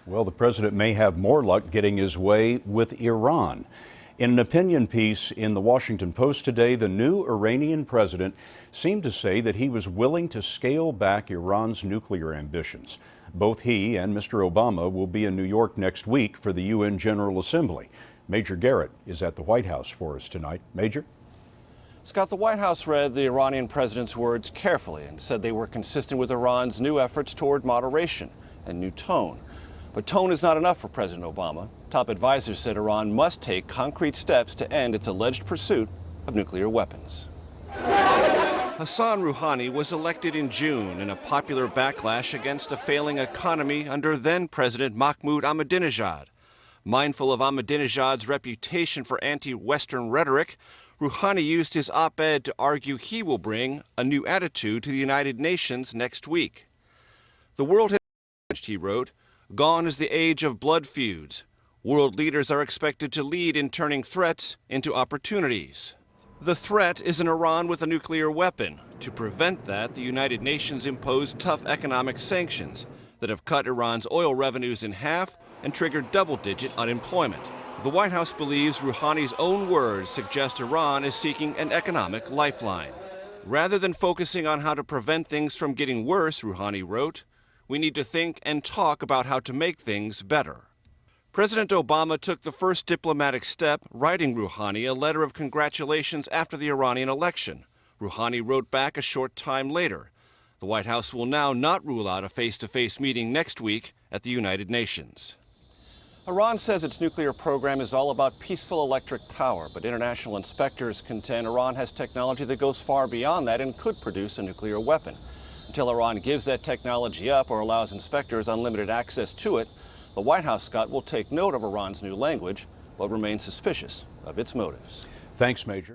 Well, the president may have more luck getting his way with Iran. In an opinion piece in the Washington Post today, the new Iranian president seemed to say that he was willing to scale back Iran's nuclear ambitions. Both he and Mr. Obama will be in New York next week for the UN General Assembly. Major Garrett is at the White House for us tonight. Major? Scott, the White House read the Iranian president's words carefully and said they were consistent with Iran's new efforts toward moderation and new tone. But tone is not enough for President Obama. Top advisors said Iran must take concrete steps to end its alleged pursuit of nuclear weapons. Hassan Rouhani was elected in June in a popular backlash against a failing economy under then-President Mahmoud Ahmadinejad. Mindful of Ahmadinejad's reputation for anti-Western rhetoric, Rouhani used his op-ed to argue he will bring a new attitude to the United Nations next week. "The world has changed," he wrote. "Gone is the age of blood feuds. World leaders are expected to lead in turning threats into opportunities. The threat is an Iran with a nuclear weapon. To prevent that, the United Nations imposed tough economic sanctions that have cut Iran's oil revenues in half and triggered double-digit unemployment." The White House believes Rouhani's own words suggest Iran is seeking an economic lifeline. Rather than focusing on how to prevent things from getting worse, Rouhani wrote, "We need to think and talk about how to make things better." President Obama took the first diplomatic step, writing Rouhani a letter of congratulations after the Iranian election. Rouhani wrote back a short time later. The White House will now not rule out a face-to-face meeting next week at the United Nations. Iran says its nuclear program is all about peaceful electric power, but international inspectors contend Iran has technology that goes far beyond that and could produce a nuclear weapon. Until Iran gives that technology up or allows inspectors unlimited access to it, the White House, Scott, will take note of Iran's new language, but remain suspicious of its motives. Thanks, Major.